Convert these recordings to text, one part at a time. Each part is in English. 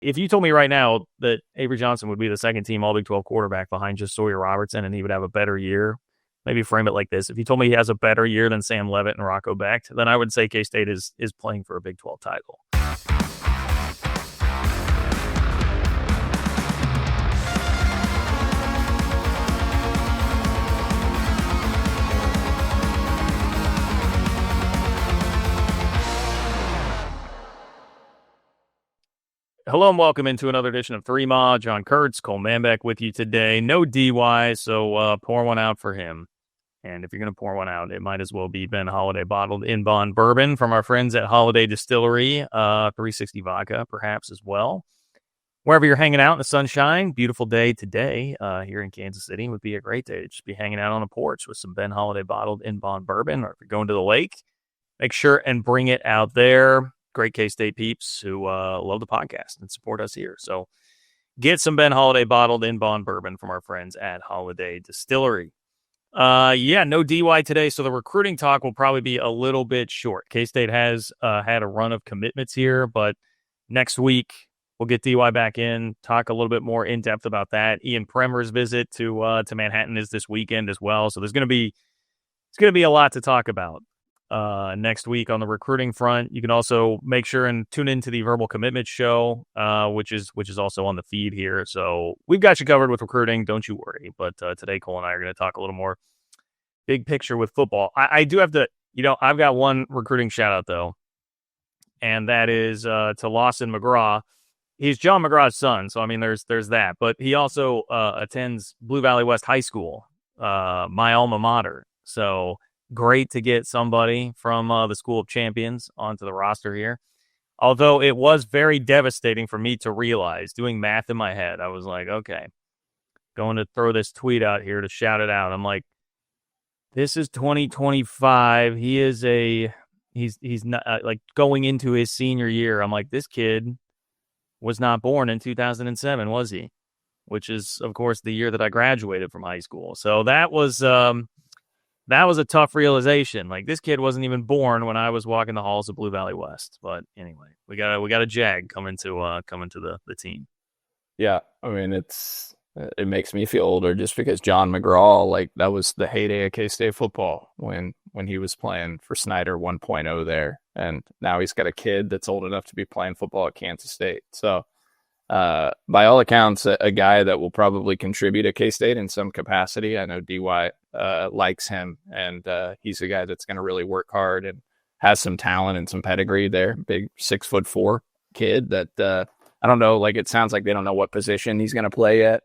if you told me right now that Avery Johnson would be the second team All Big 12 quarterback behind just Sawyer Robertson and he would have a better year, maybe frame it like this. If you told me he has a better year than Sam Levitt and Rocco Becht, then I would say K-State is playing for a Big 12 title. Hello and welcome into another edition of 3Ma. John Kurtz, Cole Manbeck with you today. No DY, so pour one out for him. And if you're going to pour one out, it might as well be Ben Holiday bottled in bond bourbon from our friends at Holiday Distillery, 360 vodka perhaps as well. Wherever you're hanging out in the sunshine, beautiful day today here in Kansas City would be a great day to just be hanging out on a porch with some Ben Holiday bottled in bond bourbon. Or if you're going to the lake, make sure and bring it out there. Great K-State peeps who love the podcast and support us here. So get some Ben Holiday bottled in bond bourbon from our friends at Holiday Distillery. No DY today, so the recruiting talk will probably be a little bit short. K-State has had a run of commitments here, but next week we'll get DY back in, talk a little bit more in depth about that. Ian Premer's visit to Manhattan is this weekend as well, so it's going to be a lot to talk about. Next week on the recruiting front. You can also make sure and tune into the Verbal Commitment Show, which is also on the feed here. So we've got you covered with recruiting. Don't you worry. But today, Cole and I are going to talk a little more big picture with football. I do have to, I've got one recruiting shout out though, and that is to Lawson McGraw. He's John McGraw's son, so I mean, there's that. But he also attends Blue Valley West High School, my alma mater. So great to get somebody from the School of Champions onto the roster here. Although it was very devastating for me to realize, doing math in my head, I was like, okay, going to throw this tweet out here to shout it out. I'm like, this is 2025. He's not like going into his senior year. I'm like, this kid was not born in 2007, was he? Which is, of course, the year that I graduated from high school. So that was a tough realization. Like, this kid wasn't even born when I was walking the halls of Blue Valley West. But anyway, we got a Jag coming to the team. Yeah, I mean, it makes me feel older just because John McGraw, like, that was the heyday of K-State football when he was playing for Snyder 1.0 there, and now he's got a kid that's old enough to be playing football at Kansas State. So, by all accounts, a guy that will probably contribute at K-State in some capacity. I know DY likes him, and he's a guy that's going to really work hard and has some talent and some pedigree there. Big 6'4" kid that I don't know. Like, it sounds like they don't know what position he's going to play yet.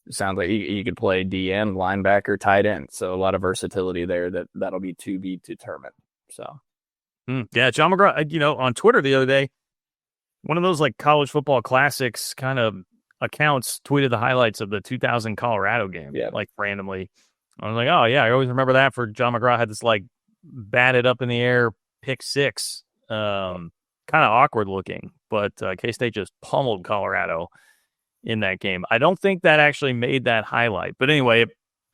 It sounds like he could play DN, linebacker, tight end. So a lot of versatility there that'll be to be determined. So, yeah, John McGraw. On Twitter the other day, one of those like college football classics kind of accounts tweeted the highlights of the 2000 Colorado game, like randomly. I was like, oh yeah, I always remember that. For John McGraw had this like batted up in the air pick six, kind of awkward looking, but K-State just pummeled Colorado in that game. I don't think that actually made that highlight, but anyway,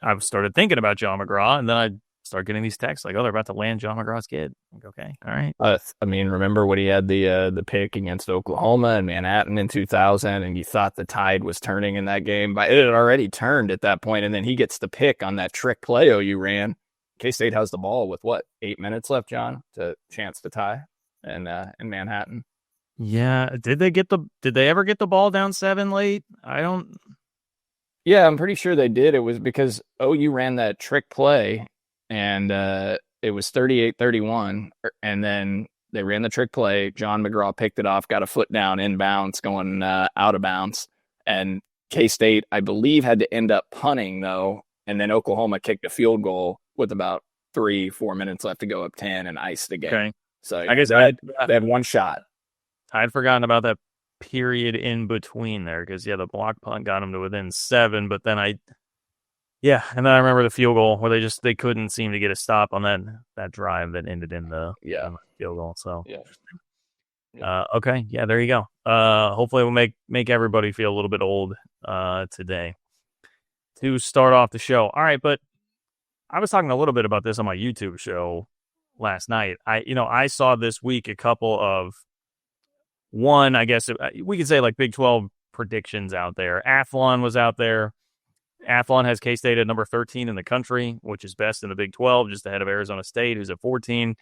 I started thinking about John McGraw, and then I start getting these texts like, oh, they're about to land John McGraw's kid. Like, okay, all right. I mean, remember when he had the pick against Oklahoma and Manhattan in 2000, and you thought the tide was turning in that game, but it had already turned at that point, and then he gets the pick on that trick play you ran. K-State has the ball with 8 minutes left, John, to chance to tie in Manhattan. Yeah, did they ever get the ball down 7 late? Yeah, I'm pretty sure they did. It was because OU ran that trick play, and it was 38-31, and then they ran the trick play. John McGraw picked it off, got a foot down inbounds, going out of bounds, and K-State, I believe, had to end up punting, though, and then Oklahoma kicked a field goal with about 3-4 minutes left to go up 10 and iced the game. Okay. So I guess they had one shot. I'd forgotten about that period in between there because, the block punt got them to within 7, but then and then I remember the field goal where they couldn't seem to get a stop on that drive that ended in the field goal. So, okay. Yeah, there you go. Hopefully we'll make everybody feel a little bit old today to start off the show. All right, but I was talking a little bit about this on my YouTube show last night. I saw this week a couple of one, I guess we could say like Big 12 predictions out there. Athlon was out there. Athlon has K-State at number 13 in the country, which is best in the Big 12, just ahead of Arizona State, who's at 14.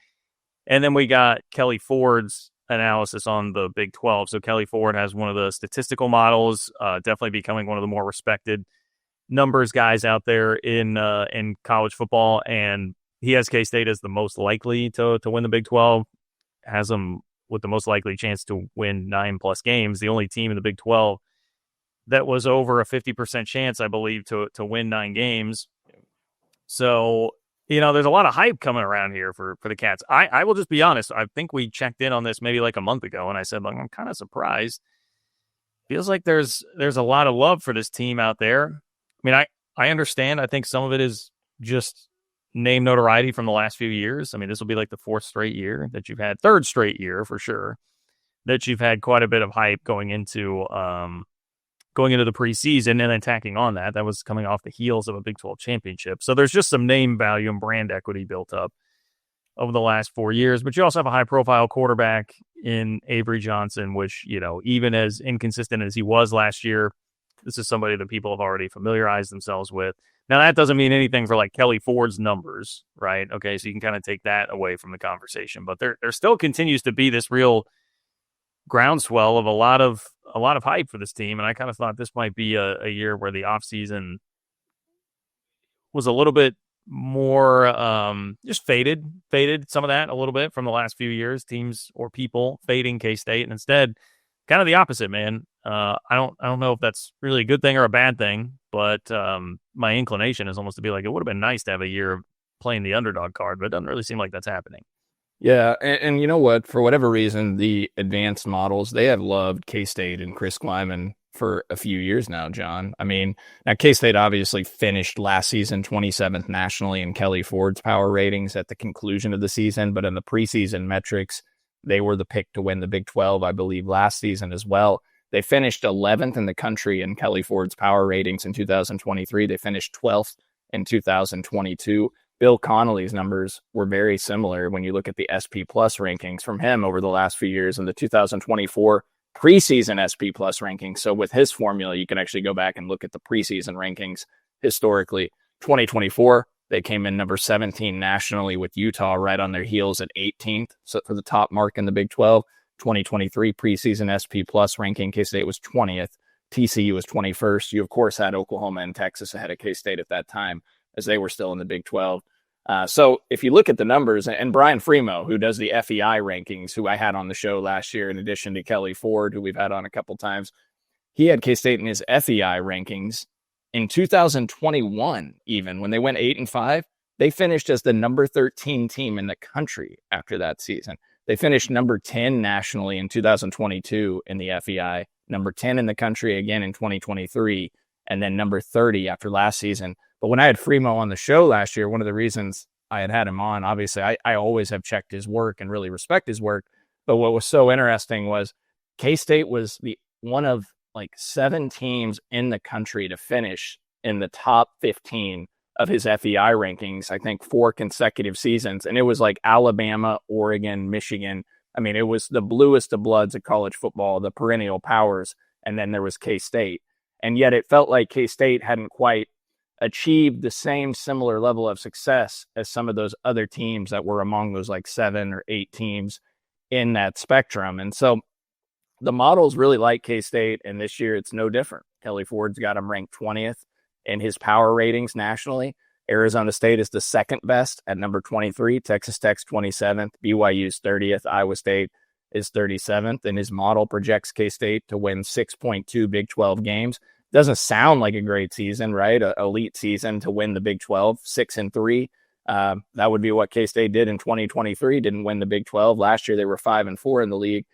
And then we got Kelly Ford's analysis on the Big 12. So Kelly Ford has one of the statistical models, definitely becoming one of the more respected numbers guys out there in college football. And he has K-State as the most likely to win the Big 12, has them with the most likely chance to win 9+ games. The only team in the Big 12 that was over a 50% chance, I believe, to win 9 games. So, there's a lot of hype coming around here for the Cats. I will just be honest. I think we checked in on this maybe like a month ago, and I said, I'm kind of surprised. Feels like there's a lot of love for this team out there. I mean, I understand. I think some of it is just name notoriety from the last few years. I mean, this will be like the 4th straight year that you've had, 3rd straight year for sure, that you've had quite a bit of hype going into the preseason and then tacking on that. That was coming off the heels of a Big 12 championship. So there's just some name value and brand equity built up over the last 4 years. But you also have a high-profile quarterback in Avery Johnson, which, even as inconsistent as he was last year, this is somebody that people have already familiarized themselves with. Now, that doesn't mean anything for like Kelly Ford's numbers, right? Okay, so you can kind of take that away from the conversation. But there still continues to be this real groundswell of a lot of hype for this team, and I kind of thought this might be a year where the offseason was a little bit more just faded some of that a little bit from the last few years, teams or people fading K-State, and instead kind of the opposite, man. I don't know if that's really a good thing or a bad thing, but my inclination is almost to be like, it would have been nice to have a year of playing the underdog card, but it doesn't really seem like that's happening. Yeah, and you know what? For whatever reason, the advanced models, they have loved K-State and Chris Kleiman for a few years now, John. I mean, now K-State obviously finished last season 27th nationally in Kelly Ford's power ratings at the conclusion of the season, but in the preseason metrics, they were the pick to win the Big 12, I believe, last season as well. They finished 11th in the country in Kelly Ford's power ratings in 2023. They finished 12th in 2022. Bill Connolly's numbers were very similar when you look at the SP Plus rankings from him over the last few years in the 2024 preseason SP Plus rankings. So with his formula, you can actually go back and look at the preseason rankings historically. 2024, they came in number 17 nationally with Utah right on their heels at 18th. So for the top mark in the Big 12, 2023 preseason SP Plus ranking, K-State was 20th. TCU was 21st. You, of course, had Oklahoma and Texas ahead of K-State at that time, as they were still in the Big 12. So if you look at the numbers, and Brian Freemo, who does the FEI rankings, who I had on the show last year, in addition to Kelly Ford, who we've had on a couple times, he had K-State in his FEI rankings in 2021, even when they went 8-5, they finished as the number 13 team in the country after that season. They finished number 10 nationally in 2022 in the FEI, number 10 in the country again in 2023, and then number 30 after last season. But when I had Freemo on the show last year, one of the reasons I had him on, obviously, I always have checked his work and really respect his work. But what was so interesting was K-State was the one of like 7 teams in the country to finish in the top 15 of his FEI rankings, I think 4 consecutive seasons. And it was like Alabama, Oregon, Michigan. I mean, it was the bluest of bloods of college football, the perennial powers. And then there was K-State. And yet it felt like K-State hadn't quite achieved the same similar level of success as some of those other teams that were among those like 7 or 8 teams in that spectrum. And so the models really like K-State, and this year it's no different. Kelly Ford's got him ranked 20th in his power ratings nationally. Arizona State is the second best at number 23. Texas Tech's 27th. BYU's 30th. Iowa State is 37th, and his model projects K-State to win 6.2 Big 12 games. Doesn't sound like a great season, right? An elite season to win the Big 12, 6-3. That would be what K-State did in 2023. Didn't win the Big 12. Last year, they were 5-4 in the league.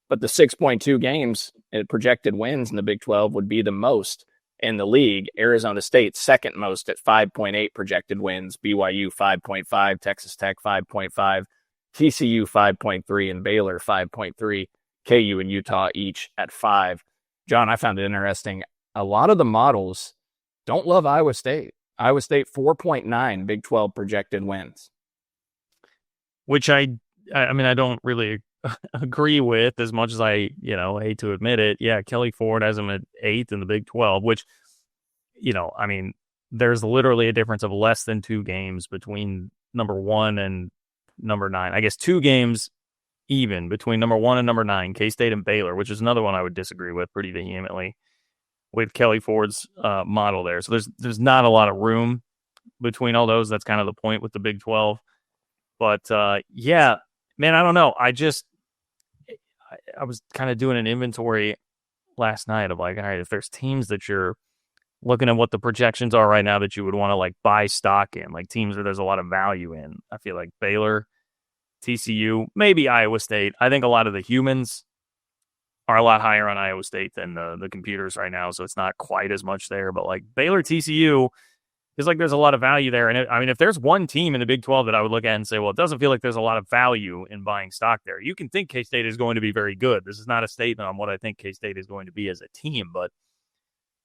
But the 6.2 games projected wins in the Big 12 would be the most in the league. Arizona State, second most at 5.8 projected wins. BYU, 5.5. Texas Tech, 5.5. TCU, 5.3. And Baylor, 5.3. KU and Utah each at 5. John, I found it interesting. A lot of the models don't love Iowa State. Iowa State, 4.9 Big 12 projected wins. Which I mean, I don't really agree with, as much as I, hate to admit it. Yeah, Kelly Ford has him at 8th in the Big 12, which, I mean, there's literally a difference of less than 2 games between number 1 and number 9. I guess 2 games even between number 1 and number 9, K-State and Baylor, which is another one I would disagree with pretty vehemently with Kelly Ford's model there. So there's not a lot of room between all those. That's kind of the point with the Big 12. But yeah, man, I don't know. I was kind of doing an inventory last night of like, all right, if there's teams that you're looking at what the projections are right now that you would want to like buy stock in, like teams where there's a lot of value in, I feel like Baylor, TCU, maybe Iowa State. I think a lot of the humans are a lot higher on Iowa State than the computers right now, so it's not quite as much there. But like Baylor, TCU, is like there's a lot of value there. And I mean, if there's one team in the Big 12 that I would look at and say, well, it doesn't feel like there's a lot of value in buying stock there. You can think K-State is going to be very good. This is not a statement on what I think K-State is going to be as a team, but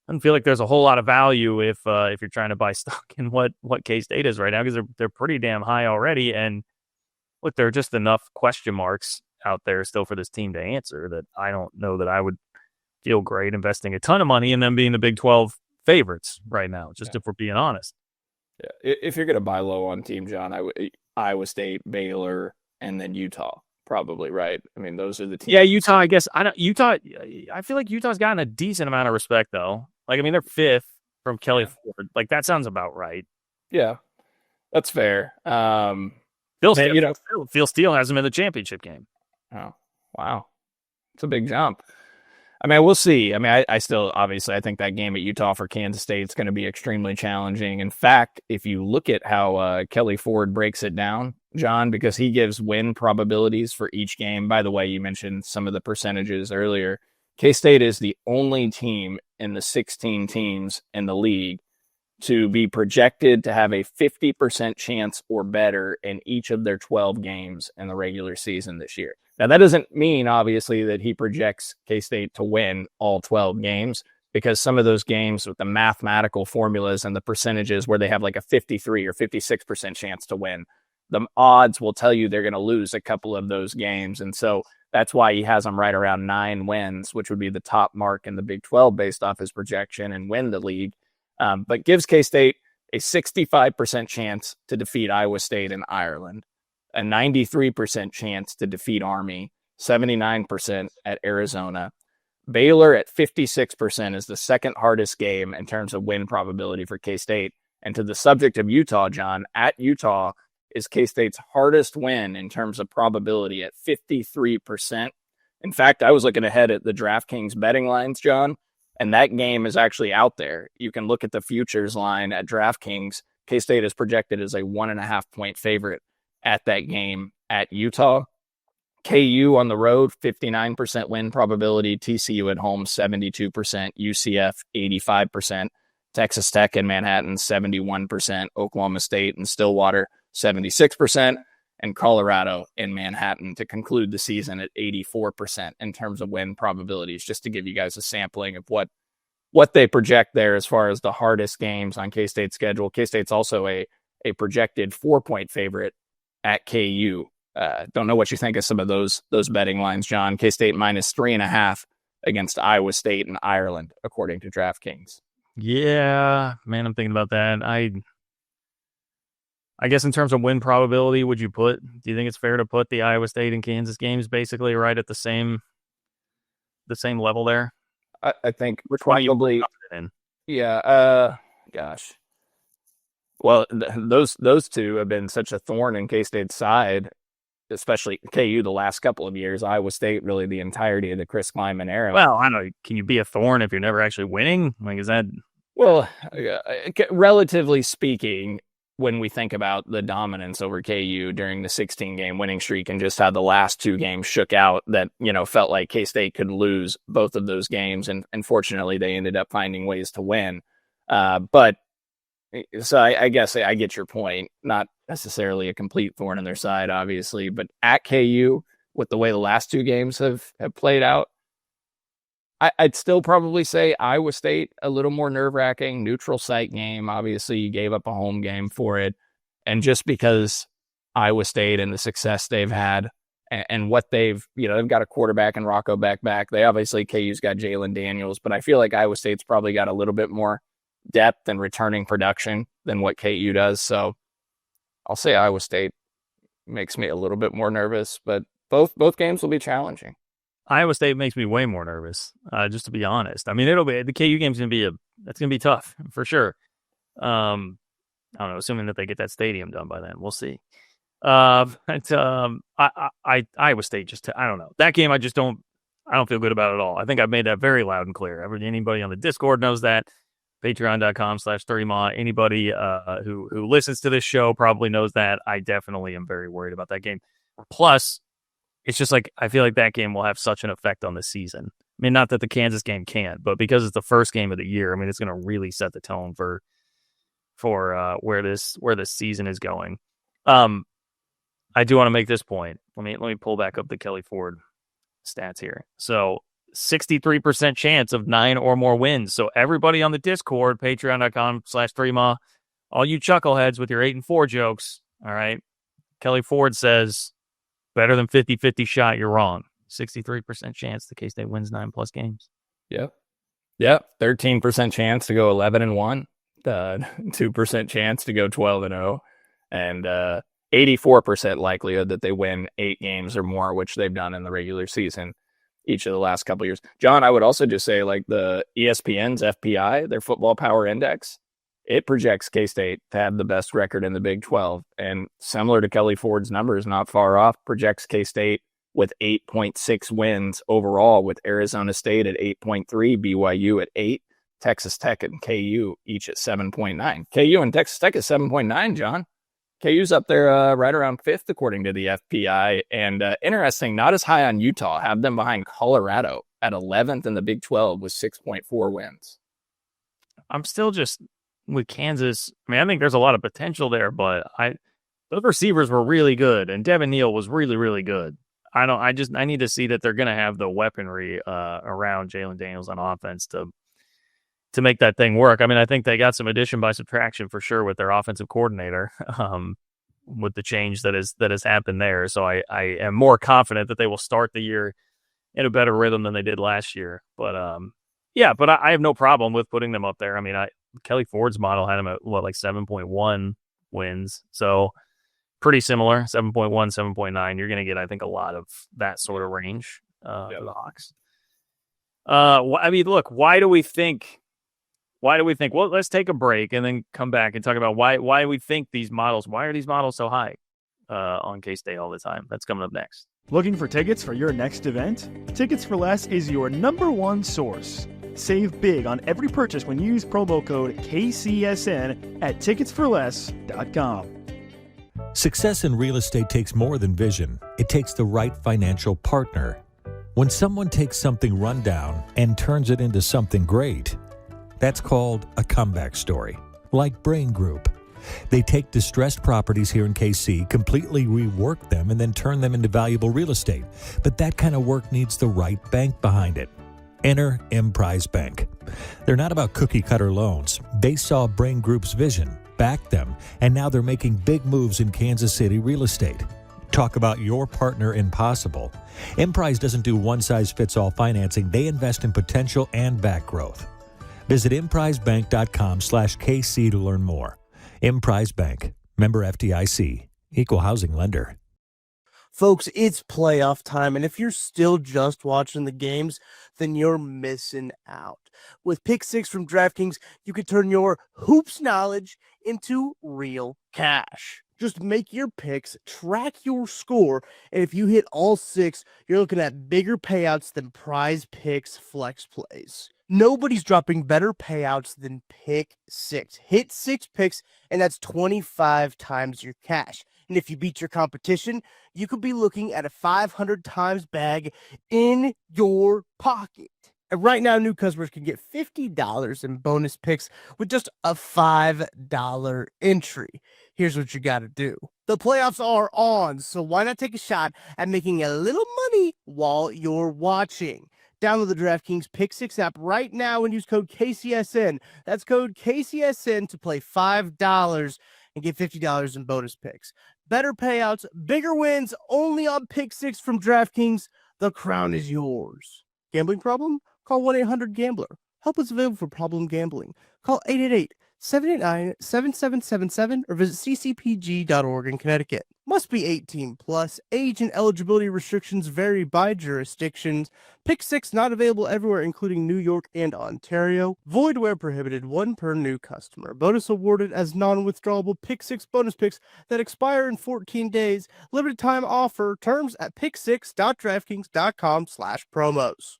I don't feel like there's a whole lot of value if you're trying to buy stock in what K-State is right now, because they're pretty damn high already. And look, there are just enough question marks out there still for this team to answer that I don't know that I would feel great investing a ton of money in them being the Big 12 favorites right now, just if we're being honest. Yeah, if you're going to buy low on Team John, Iowa State, Baylor, and then Utah, probably, right? I mean, those are the teams. Yeah, Utah, I guess. Utah, I feel like Utah's gotten a decent amount of respect, though. Like, I mean, they're 5th from Kelly Ford. Like, that sounds about right. Yeah, that's fair. Phil Steele has him in the championship game. Oh, wow. It's a big jump. I mean, we'll see. I mean, I still, obviously, I think that game at Utah for Kansas State is going to be extremely challenging. In fact, if you look at how Kelly Ford breaks it down, John, because he gives win probabilities for each game. By the way, you mentioned some of the percentages earlier. K-State is the only team in the 16 teams in the league to be projected to have a 50% chance or better in each of their 12 games in the regular season this year. Now, that doesn't mean, obviously, that he projects K-State to win all 12 games, because some of those games with the mathematical formulas and the percentages where they have like a 53 or 56% chance to win, the odds will tell you they're going to lose a couple of those games. And so that's why he has them right around 9 wins, which would be the top mark in the Big 12 based off his projection and win the league. But gives K-State a 65% chance to defeat Iowa State and Ireland, a 93% chance to defeat Army, 79% at Arizona. Baylor at 56% is the second hardest game in terms of win probability for K-State. And to the subject of Utah, John, at Utah is K-State's hardest win in terms of probability at 53%. In fact, I was looking ahead at the DraftKings betting lines, John, and that game is actually out there. You can look at the futures line at DraftKings. K-State is projected as a 1.5 point favorite at that game at Utah. KU on the road, 59% win probability. TCU at home, 72%. UCF, 85%. Texas Tech in Manhattan, 71%. Oklahoma State and Stillwater, 76%. And Colorado in Manhattan to conclude the season at 84% in terms of win probabilities, just to give you guys a sampling of what they project there as far as the hardest games on K-State's schedule. K-State's also a projected 4-point favorite at KU. Don't know what you think of some of those betting lines, John. K-State minus 3.5 against Iowa State and Ireland, according to DraftKings. Yeah, man, I'm thinking about that. I guess in terms of win probability, do you think it's fair to put the Iowa State and Kansas games basically right at the same level there? I think which probably, in? Yeah. Gosh. Well, those two have been such a thorn in K-State's side, especially KU the last couple of years. Iowa State really the entirety of the Chris Klieman era. Well, I don't know. Can you be a thorn if you're never actually winning? Like, is that? Well, relatively speaking, when we think about the dominance over KU during the 16-game winning streak and just how the last 2 games shook out, that, felt like K-State could lose both of those games. And fortunately, they ended up finding ways to win. But so I guess I get your point. Not necessarily a complete thorn in their side, obviously, but at KU, with the way the last 2 games have played out, I'd still probably say Iowa State a little more nerve-wracking, neutral site game. Obviously, you gave up a home game for it. And just because Iowa State and the success they've had and what they've got a quarterback in Rocco back. They obviously, KU's got Jalen Daniels, but I feel like Iowa State's probably got a little bit more depth and returning production than what KU does. So I'll say Iowa State makes me a little bit more nervous, but both games will be challenging. Iowa State makes me way more nervous, just to be honest. I mean, the KU game's going to be tough for sure. I don't know, assuming that they get that stadium done by then, we'll see. Iowa State, I don't know. That game, I don't feel good about at all. I think I've made that very loud and clear. Anybody on the Discord knows that. Patreon.com/30ma. Anybody who listens to this show probably knows that. I definitely am very worried about that game. Plus, it's just like, I feel like that game will have such an effect on the season. I mean, not that the Kansas game can't, but because it's the first game of the year, I mean, it's going to really set the tone for where this season is going. I do want to make this point. Let me pull back up the Kelly Ford stats here. So 63% chance of 9 or more wins. So everybody on the Discord, patreon.com/3ma, all you chuckleheads with your 8-4 jokes. All right. Kelly Ford says better than 50-50 shot. You're wrong. 63% chance the K-State wins 9+ games. Yep. 13% chance to go 11-1. 2% chance to go 12-0, and 84% likelihood that they win 8 games or more, which they've done in the regular season each of the last couple of years. John, I would also just say, like, the ESPN's FPI, their Football Power Index, it projects K-State to have the best record in the Big 12, and similar to Kelly Ford's numbers, not far off, projects K-State with 8.6 wins overall, with Arizona State at 8.3, BYU at 8, Texas Tech and KU each at 7.9. KU and Texas Tech at 7.9, John. KU's up there right around 5th, according to the FPI. And interesting, not as high on Utah. Have them behind Colorado at 11th in the Big 12 with 6.4 wins. I'm still just with Kansas. I mean, I think there's a lot of potential there, but those receivers were really good, and Devin Neal was really, really good. I need to see that they're going to have the weaponry around Jalen Daniels on offense to make that thing work. I mean, I think they got some addition by subtraction for sure with their offensive coordinator, with the change that has happened there. So I am more confident that they will start the year in a better rhythm than they did last year. But I have no problem with putting them up there. I mean, Kelly Ford's model had them at 7.1 wins. So pretty similar, 7.1, 7.9. You're going to get, I think, a lot of that sort of range for the Hawks. I mean, look, why do we think, well, let's take a break and then come back and talk about why we think why are these models so high on K-State all the time? That's coming up next. Looking for tickets for your next event? Tickets for Less is your #1 source. Save big on every purchase when you use promo code KCSN at ticketsforless.com. Success in real estate takes more than vision. It takes the right financial partner. When someone takes something rundown and turns it into something great, that's called a comeback story, like Brain Group. They take distressed properties here in KC, completely rework them, and then turn them into valuable real estate. But that kind of work needs the right bank behind it. Enter Emprise Bank. They're not about cookie-cutter loans. They saw Brain Group's vision, backed them, and now they're making big moves in Kansas City real estate. Talk about your partner in possible. Emprise doesn't do one-size-fits-all financing. They invest in potential and back growth. Visit emprisebank.com/KC to learn more. Emprise Bank, member FDIC, equal housing lender. Folks, it's playoff time, and if you're still just watching the games, then you're missing out. With Pick 6 from DraftKings, you can turn your hoops knowledge into real cash. Just make your picks, track your score, and if you hit all 6, you're looking at bigger payouts than Prize Picks flex plays. Nobody's dropping better payouts than Pick 6. Hit 6 picks, and that's 25 times your cash. And if you beat your competition, you could be looking at a 500 times bag in your pocket. And right now, new customers can get $50 in bonus picks with just a $5 entry. Here's what you got to do. The playoffs are on, so why not take a shot at making a little money while you're watching? Download the DraftKings Pick 6 app right now and use code KCSN. That's code KCSN to play $5 and get $50 in bonus picks. better payouts, bigger wins, only on Pick 6 from DraftKings. The crown is yours. Gambling problem? Call 1-800-GAMBLER. Help is available for problem gambling. Call 888-789-7777 or visit ccpg.org in Connecticut. Must be 18 plus. Age and eligibility restrictions vary by jurisdictions. Pick 6 not available everywhere, including New York and Ontario. Void where prohibited. 1 per new customer. Bonus awarded as non-withdrawable Pick 6 bonus picks that expire in 14 days. Limited time offer. Terms at pick6.draftkings.com/promos.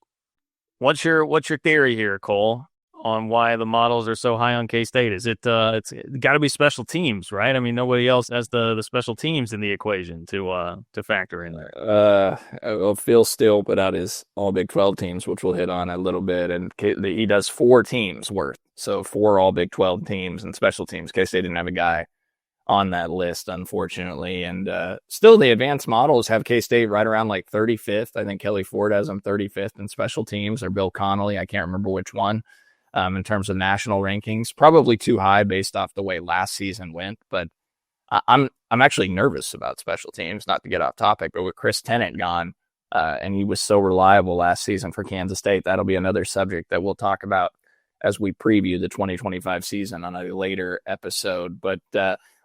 What's your theory here, Cole, on why the models are so high on K-State? Is it's got to be special teams, right? I mean, nobody else has the special teams in the equation to factor in there. Well, Phil Steele put out his all Big 12 teams, which we'll hit on a little bit, and he does 4 teams worth, so 4 all Big 12 teams and special teams. K-State didn't have a guy on that list, unfortunately, and still the advanced models have K-State right around like 35th. I think Kelly Ford has them 35th in special teams, or Bill Connolly, I can't remember which one, in terms of national rankings. Probably too high based off the way last season went, but I'm actually nervous about special teams, not to get off topic, but with Chris Tennant gone, and he was so reliable last season for Kansas State, that'll be another subject that we'll talk about as we preview the 2025 season on a later episode. But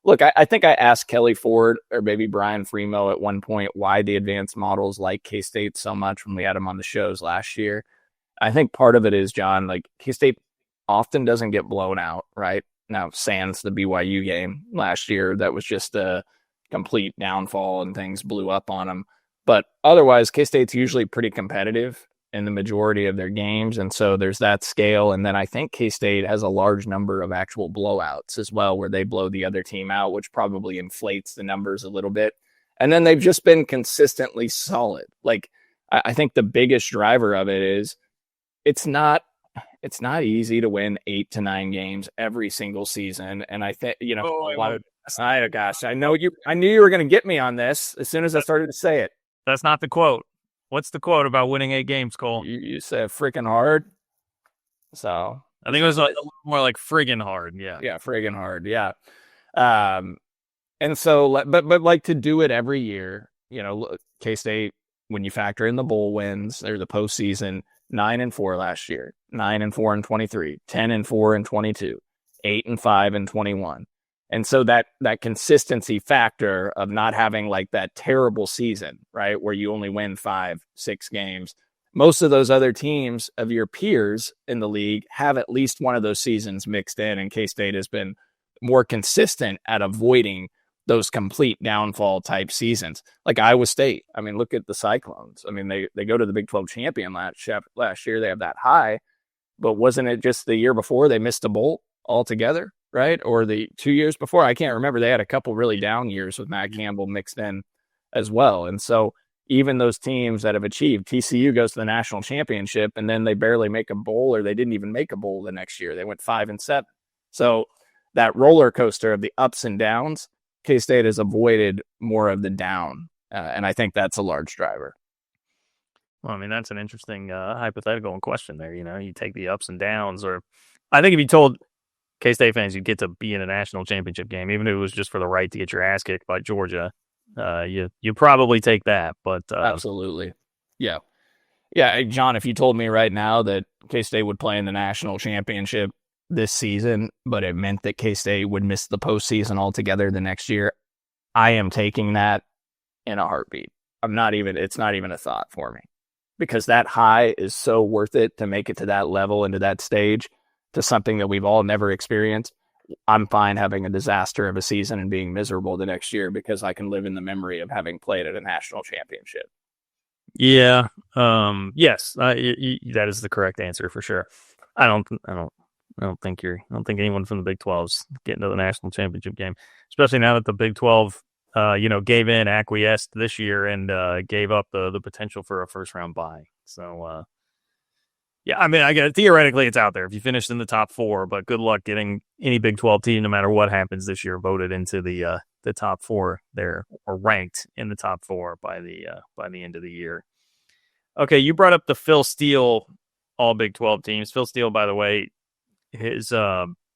look, I think I asked Kelly Ford or maybe Brian Freemo at one point why the advanced models like K-State so much when we had them on the shows last year. I think part of it is, John, like K-State often doesn't get blown out, right? Now, sans the BYU game last year, that was just a complete downfall and things blew up on them. But otherwise, K-State's usually pretty competitive in the majority of their games. And so there's that scale. And then I think K-State has a large number of actual blowouts as well, where they blow the other team out, which probably inflates the numbers a little bit. And then they've just been consistently solid. Like, I think the biggest driver of it is it's not easy to win 8 to 9 games every single season. And I think, gosh, I knew you were going to get me on this as soon as I started to say it. That's not the quote. What's the quote about winning 8 games, Cole? You said freaking hard. So I think it was a little more like friggin' hard. Yeah. Yeah. Friggin' hard. Yeah. And so, but like to do it every year, K-State, when you factor in the bowl wins or the postseason, 9-4 last year, 9-4 in 23, 10-4 in 22, 8-5 in 21. And so that consistency factor of not having like that terrible season, right, where you only win 5-6 games, most of those other teams of your peers in the league have at least one of those seasons mixed in, and K-State has been more consistent at avoiding those complete downfall type seasons. Like Iowa State, I mean, look at the Cyclones. I mean, they go to the Big 12 champion last year. They have that high, but wasn't it just the year before they missed a bowl altogether? Right? Or the 2 years before, I can't remember. They had a couple really down years with Matt Campbell mixed in as well. And so even those teams that have achieved, TCU goes to the national championship and then they barely make a bowl, or they didn't even make a bowl the next year. They went 5-7. So that roller coaster of the ups and downs, K-State has avoided more of the down. And I think that's a large driver. Well, I mean, that's an interesting hypothetical and question there. You take the ups and downs, or I think if you told K-State fans you'd get to be in a national championship game, even if it was just for the right to get your ass kicked by Georgia, you probably take that. But absolutely. Yeah. John, if you told me right now that K-State would play in the national championship this season, but it meant that K-State would miss the postseason altogether the next year, I am taking that in a heartbeat. It's not even a thought for me, because that high is so worth it to make it to that level and to that stage, to something that we've all never experienced. I'm fine having a disaster of a season and being miserable the next year, because I can live in the memory of having played at a national championship. Yeah. Yes. That is the correct answer for sure. I don't think anyone from the Big 12's getting to the national championship game, especially now that the Big 12, acquiesced this year and gave up the potential for a first round bye. So, yeah, I mean, I get it. Theoretically, it's out there if you finished in the top 4, but good luck getting any Big 12 team, no matter what happens this year, voted into the top 4 there, or ranked in the top 4 by the end of the year. Okay, you brought up the Phil Steele all Big 12 teams. Phil Steele, by the way, his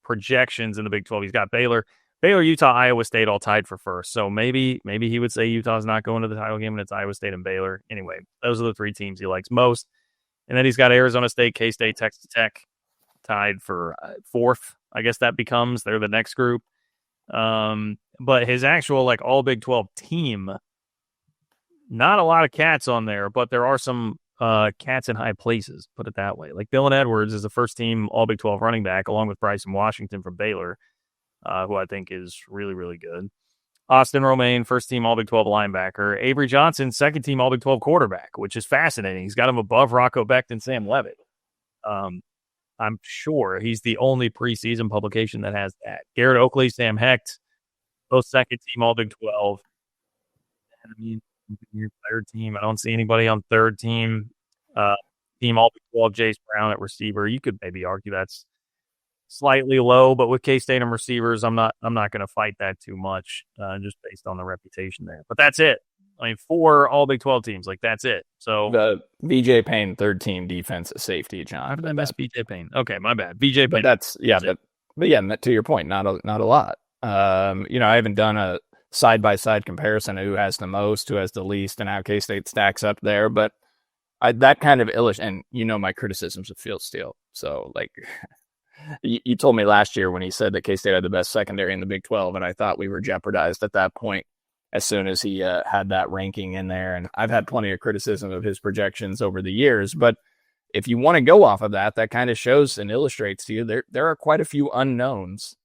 projections in the Big 12, he's got Baylor Baylor, Utah, Iowa State all tied for first. So maybe he would say Utah's not going to the title game and it's Iowa State and Baylor. Anyway, those are the 3 teams he likes most. And then he's got Arizona State, K-State, Texas Tech tied for fourth. I guess that becomes they're the next group. But his actual like all Big 12 team, not a lot of cats on there, but there are some cats in high places, put it that way. Like Dylan Edwards is the first team all Big 12 running back, along with Bryson Washington from Baylor, who I think is really, really good. Austin Romaine, first team all Big 12 linebacker. Avery Johnson, second team all Big 12 quarterback, which is fascinating. He's got him above Rocco Becht and Sam Levitt. I'm sure he's the only preseason publication that has that. Garrett Oakley, Sam Hecht, both second team all Big 12. I mean, your third team. I don't see anybody on third team. Team all Big 12, Jace Brown at receiver. You could maybe argue that's slightly low, but with K-State and receivers, I'm not going to fight that too much, just based on the reputation there. But that's it. I mean, 4 all Big 12 teams, like that's it. So the VJ Payne third team defensive safety, John. How did I miss VJ Payne? Okay, my bad. VJ Payne. But that's to your point, not a lot. I haven't done a side-by-side comparison of who has the most, who has the least, and how K-State stacks up there. But that kind of illustrates, and my criticisms of Field Steel. So, like, you told me last year when he said that K-State had the best secondary in the Big 12, and I thought we were jeopardized at that point as soon as he had that ranking in there. And I've had plenty of criticism of his projections over the years. But if you want to go off of that, that kind of shows and illustrates to you there are quite a few unknowns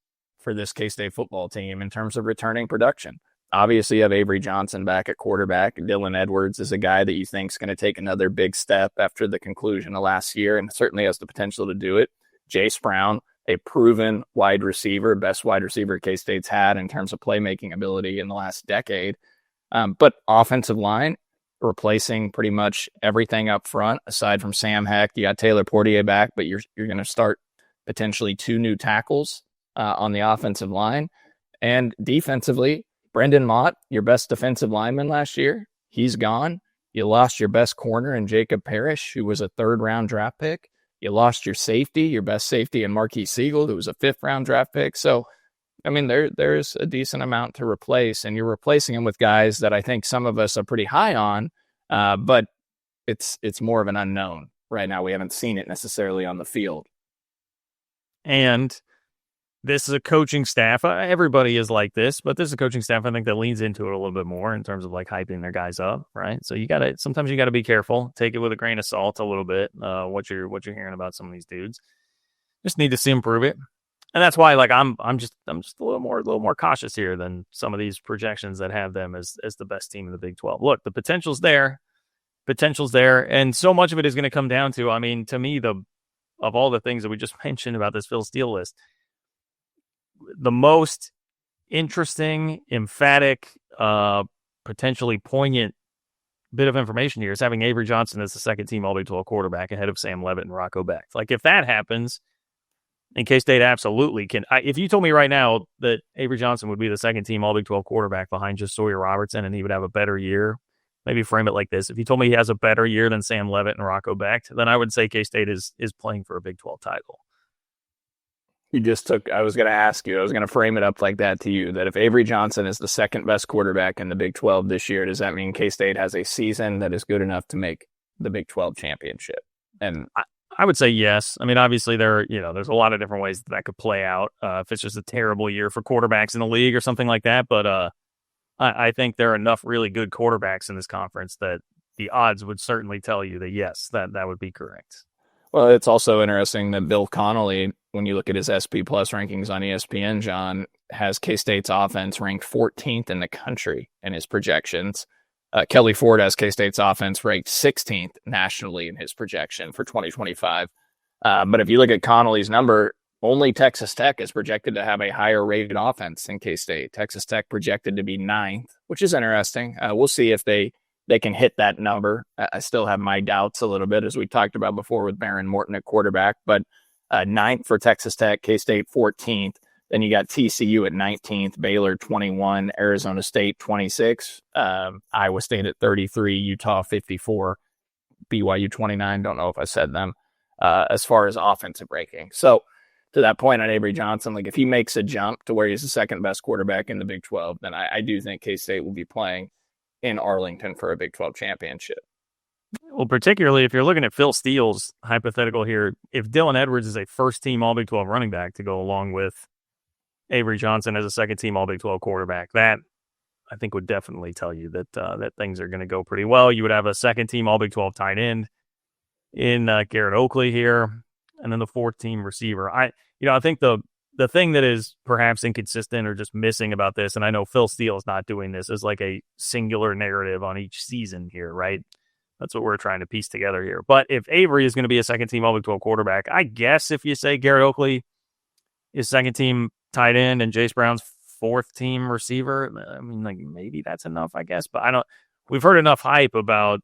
for this K-State football team in terms of returning production. Obviously, you have Avery Johnson back at quarterback. Dylan Edwards is a guy that you think is going to take another big step after the conclusion of last year and certainly has the potential to do it. Jace Brown, a proven wide receiver, best wide receiver K-State's had in terms of playmaking ability in the last decade. But offensive line, replacing pretty much everything up front, aside from Sam Hecht. You got Taylor Portier back, but you're going to start potentially 2 new tackles on the offensive line. And defensively, Brendan Mott, your best defensive lineman last year, he's gone. You lost your best corner in Jacob Parrish, who was a 3rd-round draft pick. You lost your safety, your best safety in Marquis Siegel, who was a 5th-round draft pick. So, I mean, there's a decent amount to replace, and you're replacing them with guys that I think some of us are pretty high on, but it's more of an unknown right now. We haven't seen it necessarily on the field. And this is a coaching staff. Everybody is like this, but this is a coaching staff, I think, that leans into it a little bit more in terms of like hyping their guys up, right? So sometimes you got to be careful, take it with a grain of salt a little bit, what you're hearing about some of these dudes. Just need to see them prove it. And that's why, like, I'm just a little more cautious here than some of these projections that have them as the best team in the Big 12. Look, the potential's there, and so much of it is going to come down to, I mean, to me, of all the things that we just mentioned about this Phil Steele list, the most interesting, emphatic, potentially poignant bit of information here is having Avery Johnson as the second team All Big 12 quarterback ahead of Sam Levitt and Rocco Becht. Like, if that happens, and K-State absolutely can. If you told me right now that Avery Johnson would be the second team All Big 12 quarterback behind just Sawyer Robertson and he would have a better year, maybe frame it like this. If you told me he has a better year than Sam Levitt and Rocco Becht, then I would say K-State is playing for a Big 12 title. I was going to ask you, I was going to frame it up like that to you, that if Avery Johnson is the second best quarterback in the Big 12 this year, does that mean K-State has a season that is good enough to make the Big 12 championship? And I would say yes. I mean, obviously there's a lot of different ways that could play out. If it's just a terrible year for quarterbacks in the league or something like that. But I think there are enough really good quarterbacks in this conference that the odds would certainly tell you that yes, that would be correct. Well, it's also interesting that Bill Connolly, when you look at his SP Plus rankings on ESPN, John, has K-State's offense ranked 14th in the country in his projections. Kelly Ford has K-State's offense ranked 16th nationally in his projection for 2025. But if you look at Connolly's number, only Texas Tech is projected to have a higher rated offense than K-State. Texas Tech projected to be 9th, which is interesting. We'll see if they can hit that number. I still have my doubts a little bit, as we talked about before with Baron Morton at quarterback, but 9th for Texas Tech, K-State 14th. Then you got TCU at 19th, Baylor 21, Arizona State 26, Iowa State at 33, Utah 54, BYU 29. Don't know if I said them as far as offensive ranking. So to that point on Avery Johnson, like if he makes a jump to where he's the second best quarterback in the Big 12, then I do think K-State will be playing in Arlington for a Big 12 championship. Well, particularly if you're looking at Phil Steele's hypothetical here, if Dylan Edwards is a first-team All-Big 12 running back to go along with Avery Johnson as a second-team All-Big 12 quarterback, that I think would definitely tell you that that things are going to go pretty well. You would have a second-team All-Big 12 tight end in Garrett Oakley here, and then the fourth-team receiver. I think the thing that is perhaps inconsistent or just missing about this, and I know Phil Steele is not doing this, is like a singular narrative on each season here, right? That's what we're trying to piece together here. But if Avery is going to be a second-team All-Big 12 quarterback, I guess if you say Garrett Oakley is second-team tight end and Jace Brown's fourth-team receiver, I mean, like maybe that's enough, I guess. But we've heard enough hype about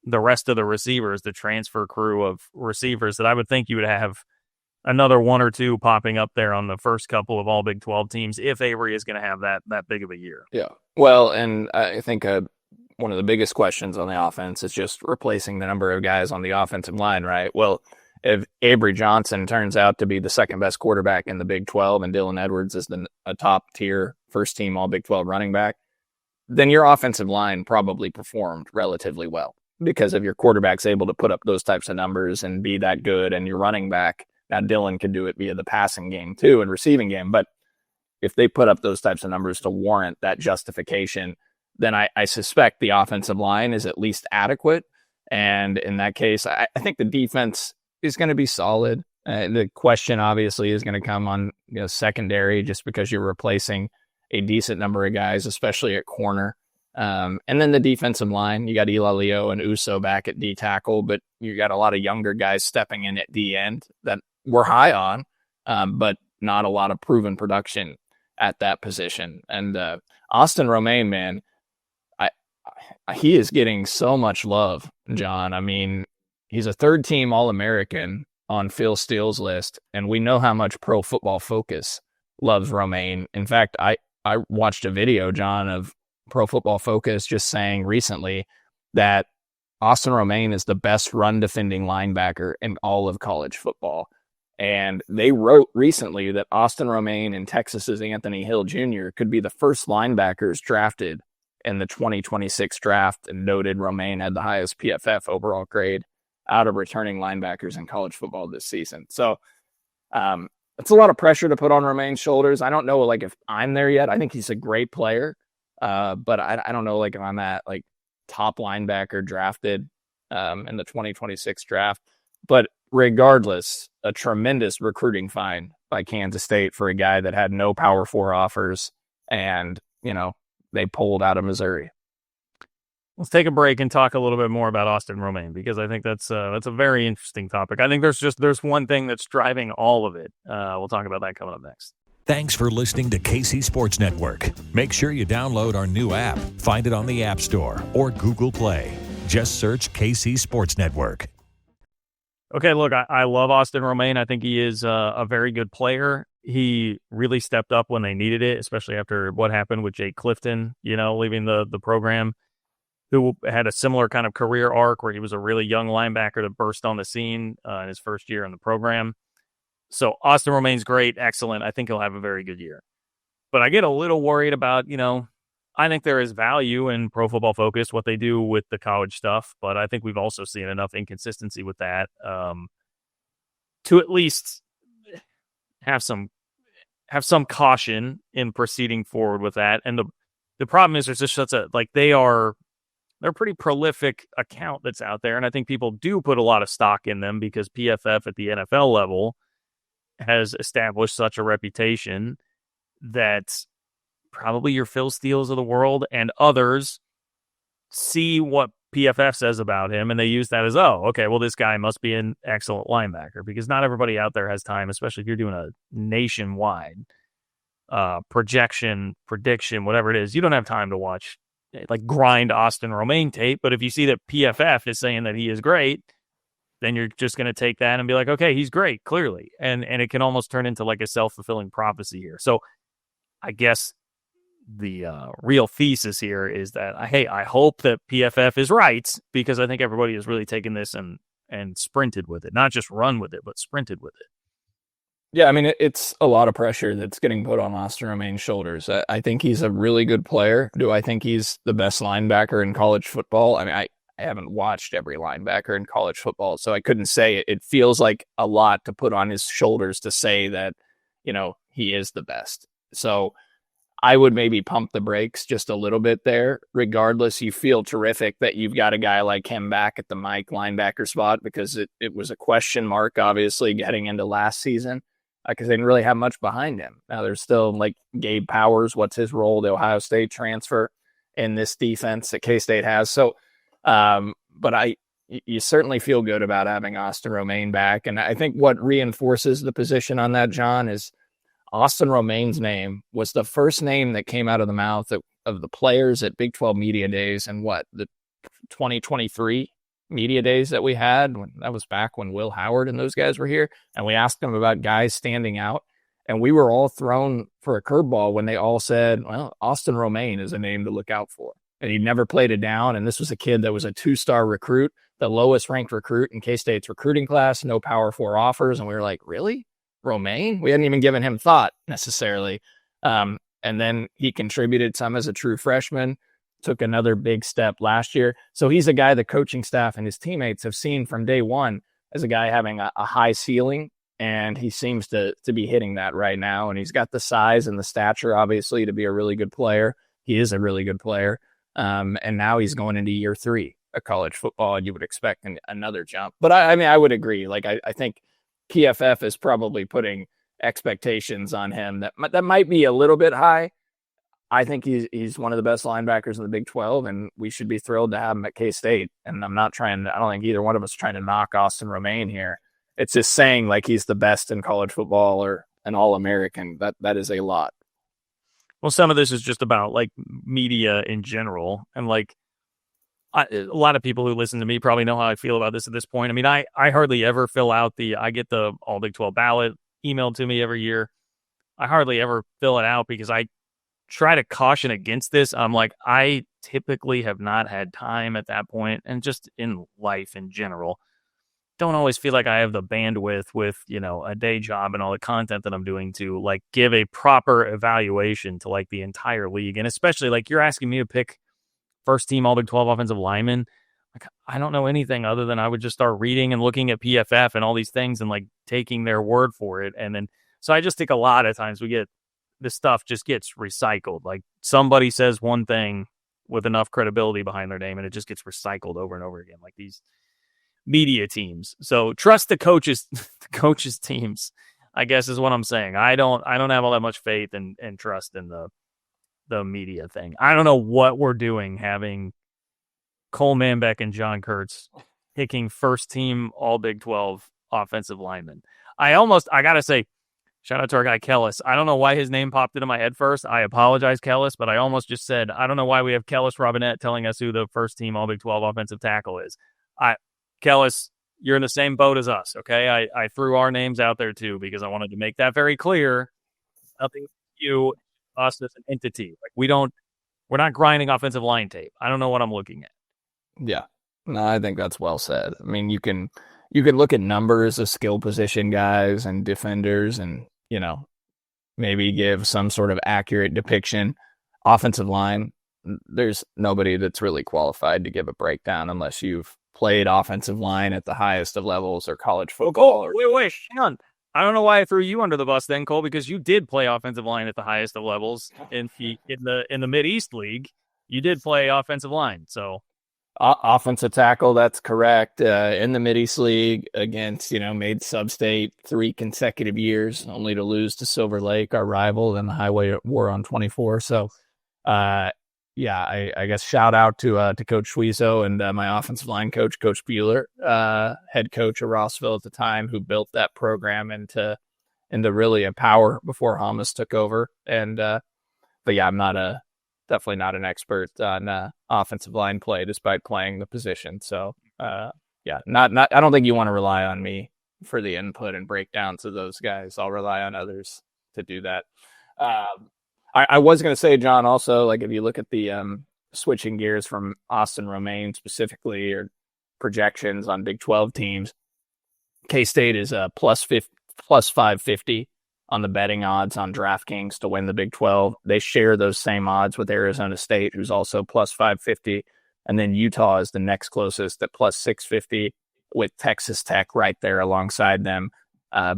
the rest of the receivers, the transfer crew of receivers, that I would think you would have another one or two popping up there on the first couple of all Big 12 teams if Avery is going to have that big of a year. Yeah. Well, and I think one of the biggest questions on the offense is just replacing the number of guys on the offensive line, right? Well, if Avery Johnson turns out to be the second best quarterback in the Big 12 and Dylan Edwards is a top tier first team All Big 12 running back, then your offensive line probably performed relatively well because if your quarterback's able to put up those types of numbers and be that good, and your running back, now Dylan could do it via the passing game too and receiving game, but if they put up those types of numbers to warrant that justification, then I suspect the offensive line is at least adequate. And in that case, I think the defense is going to be solid. The question obviously is going to come on secondary, just because you're replacing a decent number of guys, especially at corner. And then the defensive line, you got Eli Leo and Uso back at D tackle, but you got a lot of younger guys stepping in at D end that we're high on, but not a lot of proven production at that position. And Austin Romaine, man, he is getting so much love, John. I mean, he's a third-team All-American on Phil Steele's list, and we know how much Pro Football Focus loves Romaine. In fact, I watched a video, John, of Pro Football Focus just saying recently that Austin Romaine is the best run-defending linebacker in all of college football. And they wrote recently that Austin Romaine and Texas's Anthony Hill Jr. could be the first linebackers drafted in the 2026 draft, and noted Romaine had the highest PFF overall grade out of returning linebackers in college football this season. So it's a lot of pressure to put on Romaine's shoulders. I don't know like if I'm there yet. I think he's a great player, but I don't know like if I'm that like top linebacker drafted in the 2026 draft. But regardless, a tremendous recruiting find by Kansas State for a guy that had no Power 4 offers, and they pulled out of Missouri. Let's take a break and talk a little bit more about Austin Romaine, because I think that's a very interesting topic. I think there's one thing that's driving all of it. We'll talk about that coming up next. Thanks for listening to KC Sports Network. Make sure you download our new app. Find it on the App Store or Google Play. Just search KC Sports Network. Okay, look, I love Austin Romaine. I think he is a very good player. He really stepped up when they needed it, especially after what happened with Jake Clifton, leaving the program, who had a similar kind of career arc where he was a really young linebacker that burst on the scene in his first year in the program. So Austin Romaine's great, excellent. I think he'll have a very good year. But I get a little worried about, I think there is value in Pro Football Focus, what they do with the college stuff, but I think we've also seen enough inconsistency with that to at least have some caution in proceeding forward with that. And the problem is there's just such a they're a pretty prolific account that's out there, and I think people do put a lot of stock in them because PFF at the NFL level has established such a reputation that probably your Phil Steeles of the world and others see what PFF says about him, and they use that as, this guy must be an excellent linebacker, because not everybody out there has time, especially if you're doing a nationwide prediction, whatever it is. You don't have time to watch, grind Austin Romaine tape, but if you see that PFF is saying that he is great, then you're just going to take that and be like, okay, he's great, clearly. And it can almost turn into like a self-fulfilling prophecy here. So I guess the real thesis here is that, I hope that PFF is right, because I think everybody has really taken this and sprinted with it. Not just run with it, but sprinted with it. Yeah, I mean, it's a lot of pressure that's getting put on Austin Romaine's shoulders. I think he's a really good player. Do I think he's the best linebacker in college football? I mean, I haven't watched every linebacker in college football, so I couldn't say it. It feels like a lot to put on his shoulders to say that, he is the best. So I would maybe pump the brakes just a little bit there. Regardless, you feel terrific that you've got a guy like him back at the Mike linebacker spot, because it was a question mark, obviously, getting into last season, because they didn't really have much behind him. Now there's still like Gabe Powers. What's his role? The Ohio State transfer in this defense that K-State has. So, but you certainly feel good about having Austin Romaine back. And I think what reinforces the position on that, John, is Austin Romaine's name was the first name that came out of the mouth of the players at Big 12 Media Days and the 2023 Media Days that we had. That was back when Will Howard and those guys were here. And we asked them about guys standing out. And we were all thrown for a curveball when they all said, well, Austin Romaine is a name to look out for. And he never played it down. And this was a kid that was a 2-star recruit, the lowest ranked recruit in K-State's recruiting class, no Power 4 offers. And we were like, really? Romaine? We hadn't even given him thought necessarily. And then he contributed some as a true freshman, took another big step last year. So he's a guy the coaching staff and his teammates have seen from day one as a guy having a high ceiling, and he seems to be hitting that right now. And he's got the size and the stature, obviously, to be a really good player. He is a really good player. And now he's going into year 3 of college football, and you would expect another jump. But I mean, I would agree. Like, I think PFF is probably putting expectations on him that might be a little bit high. I think he's one of the best linebackers in the Big 12, and we should be thrilled to have him at K-State. And I don't think either one of us is trying to knock Austin Romaine here. It's just saying like he's the best in college football or an All-American. That is a lot. Well, some of this is just about like media in general. And like a lot of people who listen to me probably know how I feel about this at this point. I mean, I hardly ever fill out I get the All Big 12 ballot emailed to me every year. I hardly ever fill it out because I try to caution against this. I'm like, I typically have not had time at that point, and just in life in general, don't always feel like I have the bandwidth with, a day job and all the content that I'm doing to like give a proper evaluation to like the entire league. And especially like you're asking me to pick first team All Big 12 offensive lineman. Like, I don't know anything other than I would just start reading and looking at PFF and all these things and like taking their word for it. And then, so I just think a lot of times this stuff just gets recycled. Like somebody says one thing with enough credibility behind their name and it just gets recycled over and over again, like these media teams. So trust the coaches teams, I guess is what I'm saying. I don't have all that much faith and trust in the media thing. I don't know what we're doing having Cole Manbeck and John Kurtz picking first team All Big 12 offensive linemen. I gotta say, shout out to our guy Kellis. I don't know why his name popped into my head first. I apologize, Kellis, but I almost just said, I don't know why we have Kellis Robinette telling us who the first team All Big 12 offensive tackle is. Kellis, you're in the same boat as us, okay? I threw our names out there too because I wanted to make that very clear. Nothing you, us as an entity. Like we're not grinding offensive line tape. I don't know what I'm looking at. Yeah. No, I think that's well said. I mean, you can look at numbers of skill position guys and defenders and, maybe give some sort of accurate depiction. Offensive line, there's nobody that's really qualified to give a breakdown unless you've played offensive line at the highest of levels or college football. Wait, hang on. I don't know why I threw you under the bus then, Cole, because you did play offensive line at the highest of levels in the Mid-East League. You did play offensive line, so offensive tackle, that's correct. In the Mid-East League against, made sub-state 3 consecutive years, only to lose to Silver Lake, our rival, in the Highway War on 24. So, I guess shout out to Coach Schwieso and my offensive line coach, Coach Bueller, head coach of Rossville at the time, who built that program into really a power before Hamas took over. And but yeah, I'm definitely not an expert on offensive line play, despite playing the position. So not. I don't think you want to rely on me for the input and breakdowns of those guys. I'll rely on others to do that. I was going to say, John, also, like if you look at the switching gears from Austin Romaine specifically, or projections on Big 12 teams, K-State is a plus plus 550 on the betting odds on DraftKings to win the Big 12. They share those same odds with Arizona State, who's also plus 550. And then Utah is the next closest at plus 650 with Texas Tech right there alongside them.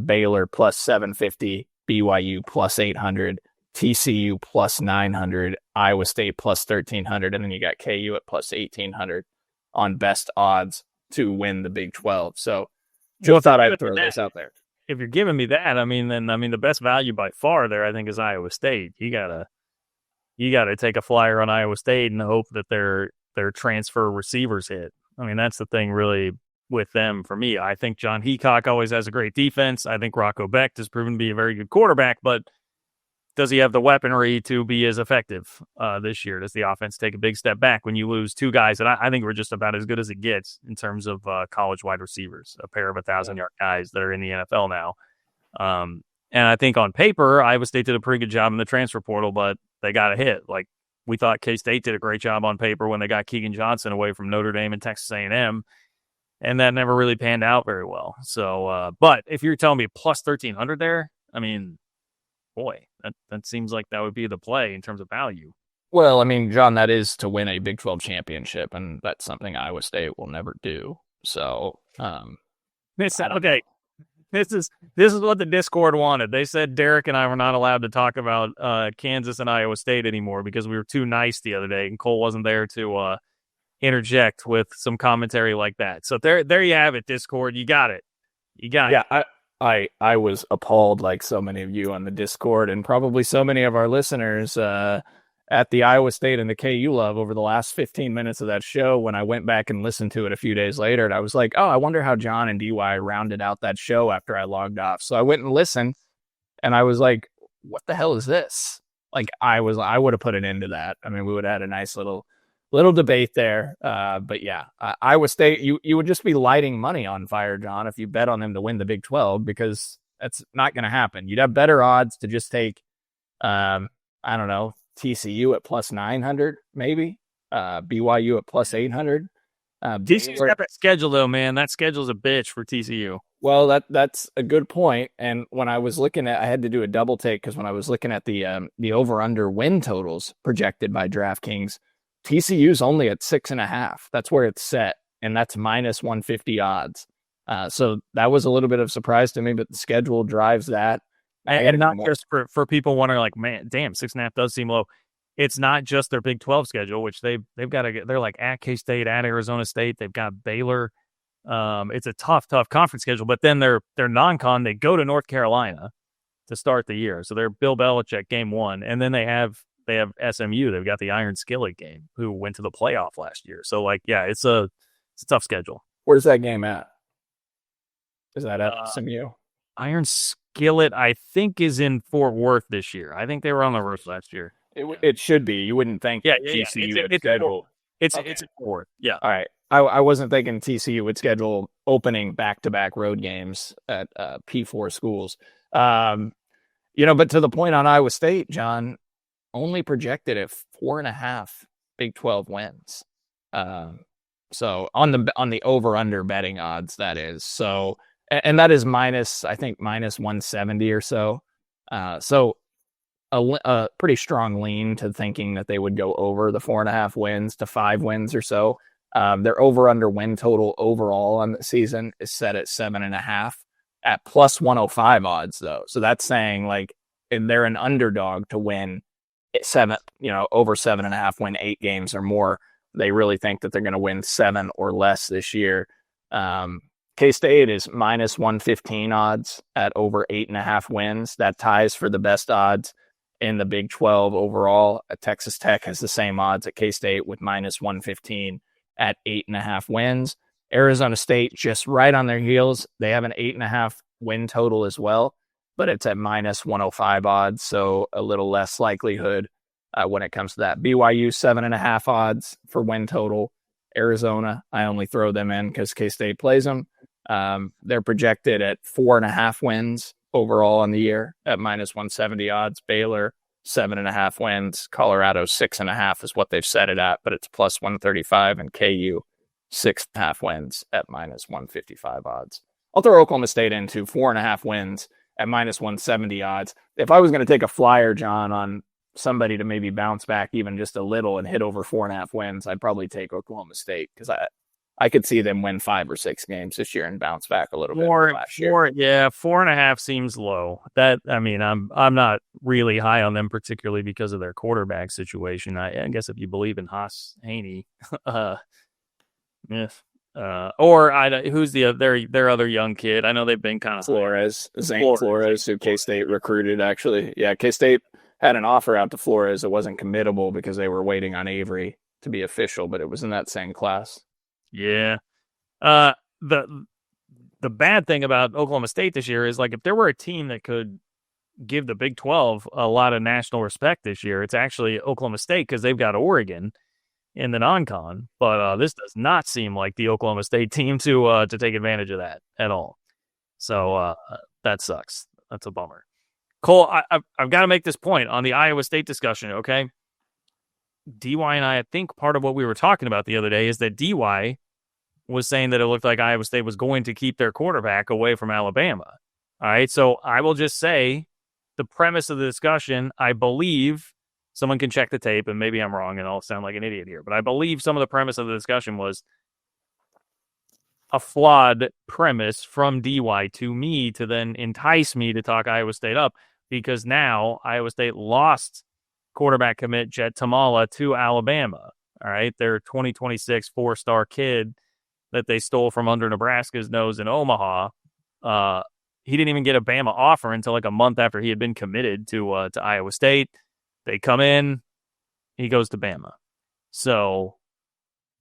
Baylor plus 750, BYU plus 800, TCU plus 900, Iowa State plus 1300, and then you got KU at plus 1800 on best odds to win the Big 12. So Joe thought I'd throw this out there. If you're giving me that, then the best value by far there, I think, is Iowa State. You gotta take a flyer on Iowa State and hope that their transfer receivers hit. That's the thing really with them for me. I think John Heacock always has a great defense. I think Rocco Becht has proven to be a very good quarterback, but does he have the weaponry to be as effective this year? Does the offense take a big step back when you lose two guys that I think were just about as good as it gets in terms of college wide receivers, a pair of 1,000-yard guys that are in the NFL now? And I think on paper, Iowa State did a pretty good job in the transfer portal, but they got a hit. Like, we thought K-State did a great job on paper when they got Keegan Johnson away from Notre Dame and Texas A&M, and that never really panned out very well. So, but if you're telling me plus 1,300 there, boy, that seems like that would be the play in terms of value. Well, John, that is to win a Big 12 championship, and that's something Iowa State will never do. So, okay. This is what the Discord wanted. They said Derek and I were not allowed to talk about Kansas and Iowa State anymore because we were too nice the other day, and Cole wasn't there to interject with some commentary like that. So there you have it, Discord. You got it. Yeah, I was appalled, like so many of you on the Discord, and probably so many of our listeners at the Iowa State and the KU love over the last 15 minutes of that show when I went back and listened to it a few days later. And I was like, oh, I wonder how John and DY rounded out that show after I logged off. So I went and listened, and I was like, what the hell is this? Like, I would have put an end to that. We would have had a nice little debate there. But yeah, Iowa State, you would just be lighting money on fire, John, if you bet on them to win the Big 12, because that's not going to happen. You'd have better odds to just take, I don't know, TCU at plus 900, maybe, BYU at plus 800. TCU's got that schedule, though, man. That schedule's a bitch for TCU. Well, that's a good point. And when I was looking at, I had to do a double take because when I was looking at the over-under win totals projected by DraftKings, TCU's only at 6.5. That's where it's set, and that's minus 150 odds. So that was a little bit of a surprise to me, but the schedule drives that. And not just for people wondering, like, man, damn, 6.5 does seem low. It's not just their Big 12 schedule, which they've got to get. They're like at K-State, at Arizona State. They've got Baylor. It's a tough conference schedule. But then their non-con, they go to North Carolina to start the year. So they're Bill Belichick game one, and then they have SMU. They've got the Iron Skillet game, who went to the playoff last year. So it's a tough schedule. Where's that game at? Is that at SMU? Iron Skillet, I think, is in Fort Worth this year. I think they were on the roof last year. It should be. You wouldn't think TCU would schedule. It's in Fort Worth. Yeah. All right. I wasn't thinking TCU would schedule opening back-to-back road games at P4 schools. But to the point on Iowa State, John, only projected at 4.5 Big 12 wins. So on the over-under betting odds, that is. So, and that is minus 170 or so. So a pretty strong lean to thinking that they would go over the 4.5 wins to 5 wins or so. Their over-under win total overall on the season is set at 7.5 at plus 105 odds, though. So that's saying, like, and they're an underdog to win over 7.5, win 8 games or more. They really think that they're going to win 7 or less this year. K-State is minus 115 odds at over 8.5 wins. That ties for the best odds in the Big 12 overall. Texas Tech has the same odds at K-State with minus 115 at 8.5 wins. Arizona State just right on their heels. They have an 8.5 win total as well, but it's at minus 105 odds, so a little less likelihood when it comes to that. BYU 7.5 odds for win total. Arizona, I only throw them in because K-State plays them. They're projected at 4.5 wins overall in the year at minus 170 odds. Baylor 7.5 wins. Colorado 6.5 is what they've set it at, but it's plus 135, and KU 6.5 wins at minus 155 odds. I'll throw Oklahoma State into 4.5 wins at minus 170 odds. If I was going to take a flyer, John, on somebody to maybe bounce back even just a little and hit over 4.5 wins, I'd probably take Oklahoma State because I could see them win 5 or 6 games this year and bounce back a little bit last year. Yeah, 4.5 seems low. I'm not really high on them, particularly because of their quarterback situation. I guess if you believe in Haas Haney, who's their other young kid? I know they've been kind of Zane Flores, who K-State recruited. Actually, yeah, K-State had an offer out to Flores. It wasn't committable because they were waiting on Avery to be official, but it was in that same class. Yeah. The bad thing about Oklahoma State this year is, like, if there were a team that could give the Big 12 a lot of national respect this year, it's actually Oklahoma State, because they've got Oregon in the non-con. But this does not seem like the Oklahoma State team to take advantage of that at all. So that sucks. That's a bummer. Cole, I've got to make this point on the Iowa State discussion, okay? DY and I think part of what we were talking about the other day is that DY was saying that it looked like Iowa State was going to keep their quarterback away from Alabama. All right, so I will just say the premise of the discussion, I believe, someone can check the tape, and maybe I'm wrong and I'll sound like an idiot here, but I believe some of the premise of the discussion was a flawed premise from DY to me to then entice me to talk Iowa State up, because now Iowa State lost quarterback commit Jet Tamala to Alabama. All right, their 2026 4-star kid that they stole from under Nebraska's nose in Omaha. He didn't even get a Bama offer until like a month after he had been committed to Iowa State. They come in, he goes to Bama. So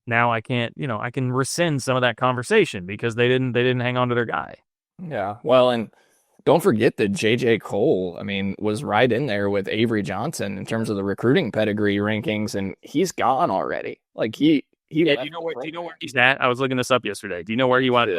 now I can rescind some of that conversation because they didn't hang on to their guy. Yeah, well, and don't forget that J.J. Cole, was right in there with Avery Johnson in terms of the recruiting pedigree rankings, and he's gone already. Like do you know where he's at? I was looking this up yesterday. Do you know where he went?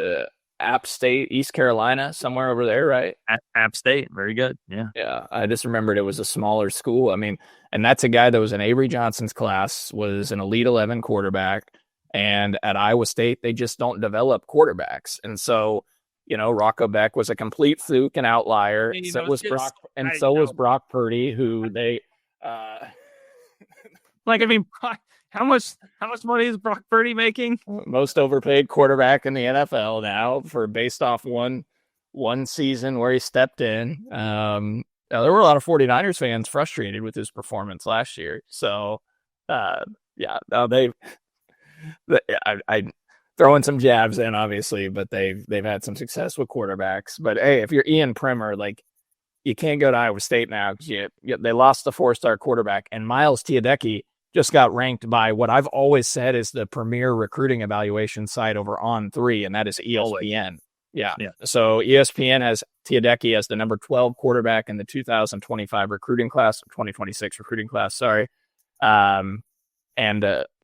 App State, East Carolina, somewhere over there, right? App State, very good. Yeah. Yeah, I just remembered it was a smaller school. And that's a guy that was in Avery Johnson's class, was an Elite 11 quarterback, and at Iowa State, they just don't develop quarterbacks. And so, Rocco Beck was a complete fluke and outlier. And so was Brock Purdy, who they how much money is Brock Purdy making? Most overpaid quarterback in the NFL now, based off one season where he stepped in. There were a lot of 49ers fans frustrated with his performance last year. So, I throwing some jabs in, obviously, but they've had some success with quarterbacks. But hey, if you're Ian Primer, you can't go to Iowa State now because they lost the 4-star quarterback, and Miles Teodecki just got ranked by what I've always said is the premier recruiting evaluation site over On3, and that is ESPN. Yeah. So ESPN has Teodecki as the number 12 quarterback in the 2025 2026 recruiting class. Sorry. And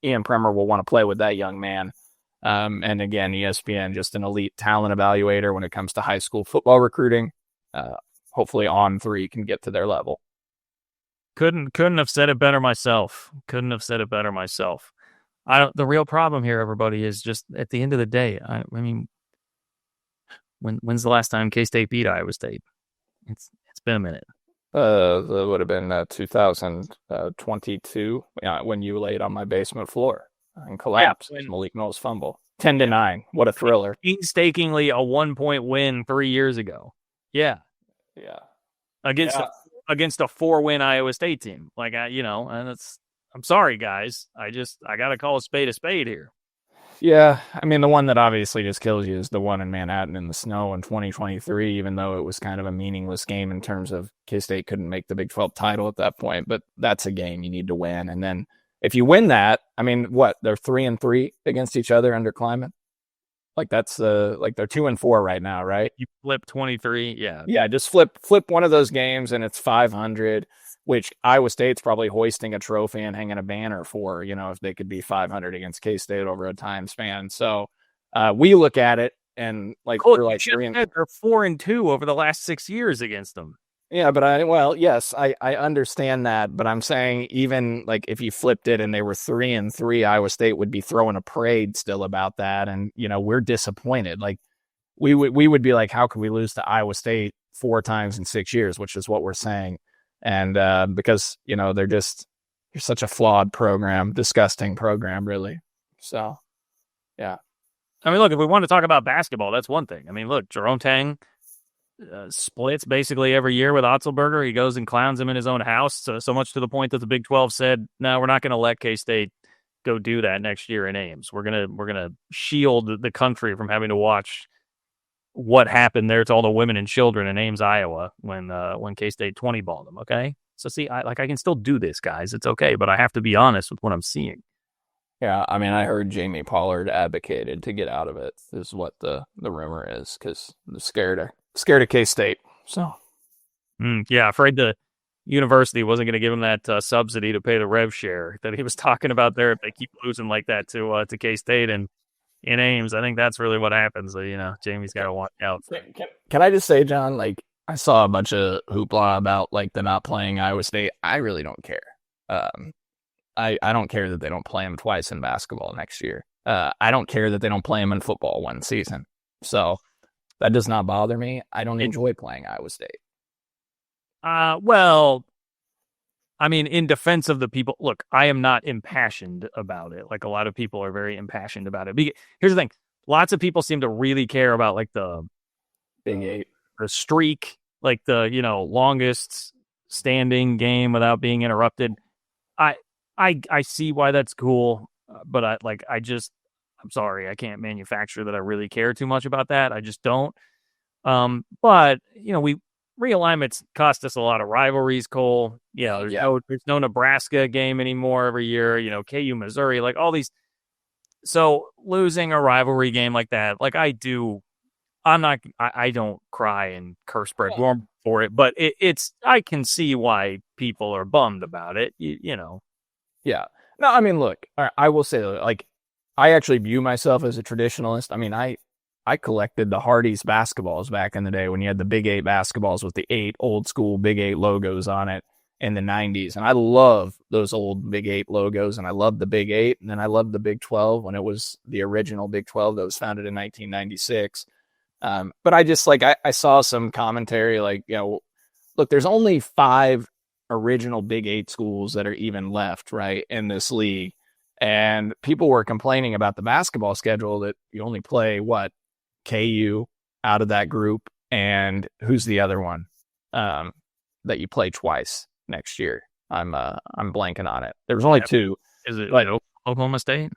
Ian Primer will want to play with that young man. And again, ESPN, just an elite talent evaluator when it comes to high school football recruiting. Hopefully On3 can get to their level. Couldn't have said it better myself. The real problem here, everybody, is just at the end of the day. When's the last time K-State beat Iowa State? It's been a minute. That would have been 2022. When you laid on my basement floor and collapsed. Malik Knowles fumble. 10-9. What a thriller! Painstakingly a 1-point win 3 years ago. Yeah. Against a 4-win Iowa State team. And I'm sorry, guys. I got to call a spade here. Yeah. The one that obviously just kills you is the one in Manhattan in the snow in 2023, even though it was kind of a meaningless game in terms of K-State couldn't make the Big 12 title at that point. But that's a game you need to win. And then if you win that, they're 3-3 against each other under Kleiman. That's they're 2-4 right now, right? You flip 23, yeah. Yeah, just flip one of those games and it's 500, which Iowa State's probably hoisting a trophy and hanging a banner for, if they could be 500 against K-State over a time span. So we look at it and they're 4-2 over the last 6 years against them. Yeah, but yes, I understand that, but I'm saying even if you flipped it and they were 3-3, Iowa State would be throwing a parade still about that, and we're disappointed. we would be like, how could we lose to Iowa State 4 times in 6 years, which is what we're saying. And because, you're such a flawed program, disgusting program, really. So, yeah. I mean, look, if we want to talk about basketball, that's one thing. I mean, look, Jerome Tang splits basically every year with Otzelberger. He goes and clowns him in his own house, so much to the point that the Big 12 said, no, we're not going to let K-State go do that next year in Ames. We're gonna shield the country from having to watch what happened there to all the women and children in Ames, Iowa, when K-State 20-balled them, okay? So, see, I can still do this, guys. It's okay, but I have to be honest with what I'm seeing. Yeah, I mean, I heard Jamie Pollard advocated to get out of it, is what the rumor is, because they're scared of K-State. So, yeah, afraid the university wasn't going to give him that subsidy to pay the rev share that he was talking about there if they keep losing like that to K-State and in Ames. I think that's really what happens. So, Jamie's got to watch out. Can I just say, John, like, I saw a bunch of hoopla about, like, the not playing Iowa State. I really don't care. I don't care that they don't play them twice in basketball next year. I don't care that they don't play them in football one season. So that does not bother me. I don't enjoy playing Iowa State. Well, I mean, in defense of the people, look, I am not impassioned about it. Like, a lot of people are very impassioned about it. Here's the thing. Lots of people seem to really care about, like, the Big Eight, the streak, like the, longest standing game without being interrupted. I see why that's cool, but I'm sorry, I can't manufacture that I really care too much about that. I just don't. But realignments cost us a lot of rivalries, Cole. There's no Nebraska game anymore every year. KU, Missouri, like all these. So losing a rivalry game like that, like I don't cry and curse Brett Gorm for it, but I can see why people are bummed about it. Yeah. No, I mean, look, I will say, like, I actually view myself as a traditionalist. I mean, I collected the Hardee's basketballs back in the day when you had the Big 8 basketballs with the 8 old school Big 8 logos on it in the 90s. And I love those old Big 8 logos, and I love the Big 8. And then I loved the Big 12 when it was the original Big 12 that was founded in 1996. But I just, like, I saw some commentary, like, look, there's only 5 original Big 8 schools that are even left, right, in this league. And people were complaining about the basketball schedule that you only play, KU out of that group, and who's the other one that you play twice next year? I'm blanking on it. There was only 2. Is it like Oklahoma State?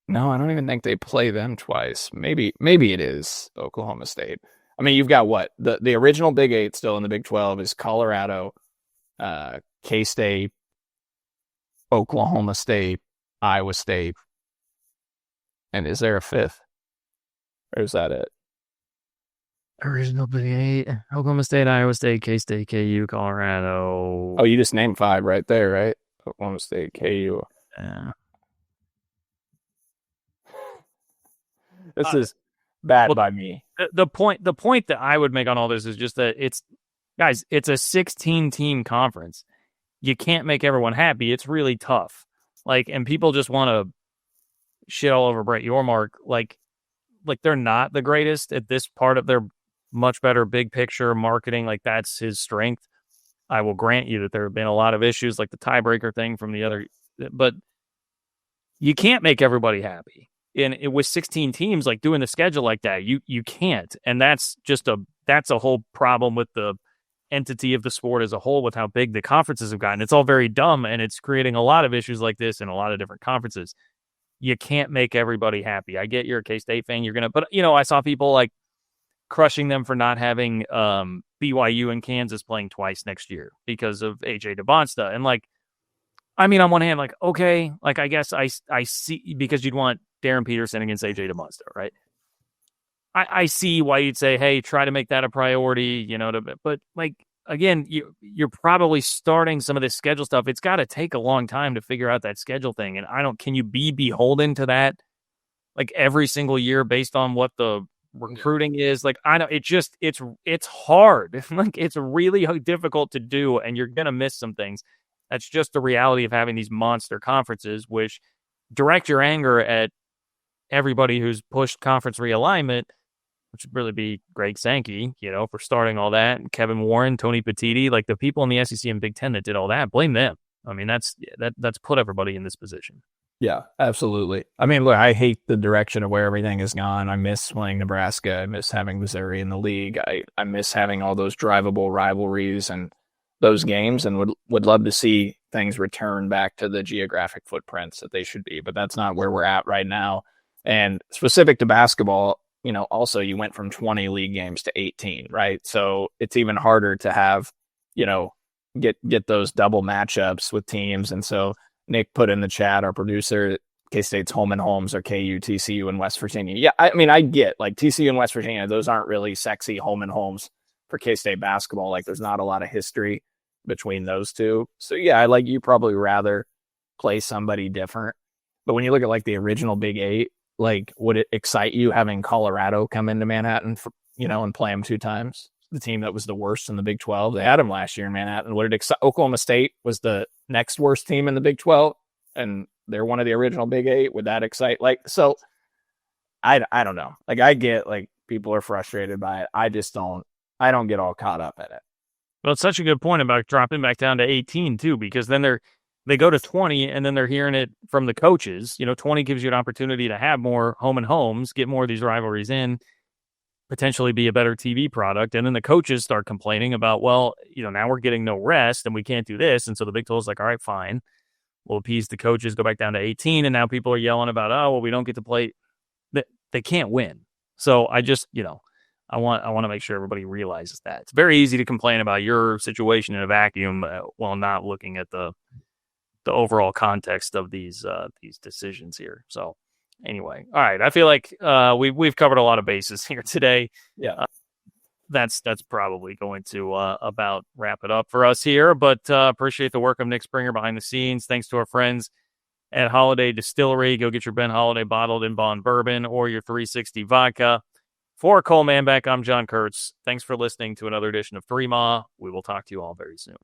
No, I don't even think they play them twice. Maybe it is Oklahoma State. I mean, you've got what? The original Big 8 still in the Big 12 is Colorado, K-State, Oklahoma State, Iowa State, and is there a 5th? Or is that it? Original Big 8, Oklahoma State, Iowa State, K-State, KU, Colorado. Oh, you just named 5 right there, right? Oklahoma State, KU. Yeah. This is bad by me. The point that I would make on all this is just that it's a 16-team conference. You can't make everyone happy. It's really tough. Like, and people just want to shit all over Brett Yormark. Like they're not the greatest at this part of their much better big picture marketing. Like, that's his strength. I will grant you that there have been a lot of issues, like the tiebreaker thing from the other, but you can't make everybody happy. And with 16 teams, like, doing the schedule like that, you can't. And that's a whole problem with the entity of the sport as a whole, with how big the conferences have gotten. It's all very dumb, and it's creating a lot of issues like this in a lot of different conferences. You can't make everybody happy. I get you're a K-State fan. But I saw people like crushing them for not having BYU and Kansas playing twice next year because of AJ DeBonsta. And like, I mean, on one hand, like, okay, like, I guess I see, because you'd want Darren Peterson against AJ DeBonsta, right? I see why you'd say, hey, try to make that a priority, but like, again, you're probably starting some of this schedule stuff. It's got to take a long time to figure out that schedule thing. And can you be beholden to that like every single year based on what the recruiting is? Like, I know it's hard. Like, it's really difficult to do, and you're going to miss some things. That's just the reality of having these monster conferences, which direct your anger at everybody who's pushed conference realignment. which would really be Greg Sankey, for starting all that, and Kevin Warren, Tony Petitti, like the people in the SEC and Big Ten that did all that, blame them. I mean, that's put everybody in this position. Yeah, absolutely. I mean, look, I hate the direction of where everything has gone. I miss playing Nebraska. I miss having Missouri in the league. I miss having all those drivable rivalries and those games, and would love to see things return back to the geographic footprints that they should be. But that's not where we're at right now. And specific to basketball, also you went from 20 league games to 18, right? So it's even harder to have, get those double matchups with teams. And so Nick put in the chat, our producer, K-State's home and homes are KU, TCU, and West Virginia. Yeah, I mean, I get like TCU and West Virginia, those aren't really sexy home and homes for K-State basketball. Like there's not a lot of history between those two. So yeah, you probably rather play somebody different. But when you look at like the original Big Eight, like would it excite you having Colorado come into Manhattan, and play them 2 times? The team that was the worst in the Big 12. They had them last year in Manhattan. Would it excite? Oklahoma State was the next worst team in the Big 12, and they're one of the original Big 8. Would that excite? So I don't know. I get people are frustrated by it. I don't get all caught up in it. Well, it's such a good point about dropping back down to 18 too, because then they go to 20 and then they're hearing it from the coaches. 20 gives you an opportunity to have more home and homes, get more of these rivalries in, potentially be a better TV product. And then the coaches start complaining about, well, now we're getting no rest and we can't do this. And so the Big 12 is like, all right, fine. We'll appease the coaches, go back down to 18. And now people are yelling about, oh, well, we don't get to play. They can't win. So I just, I want to make sure everybody realizes that. It's very easy to complain about your situation in a vacuum while not looking at the overall context of these decisions here. So anyway, all right. I feel like we've covered a lot of bases here today. Yeah, that's probably going to about wrap it up for us here. But appreciate the work of Nick Springer behind the scenes. Thanks to our friends at Holiday Distillery. Go get your Ben Holiday bottled in bond bourbon or your 360 vodka. For Cole Manbeck, I'm John Kurtz. Thanks for listening to another edition of 3 Ma. We will talk to you all very soon.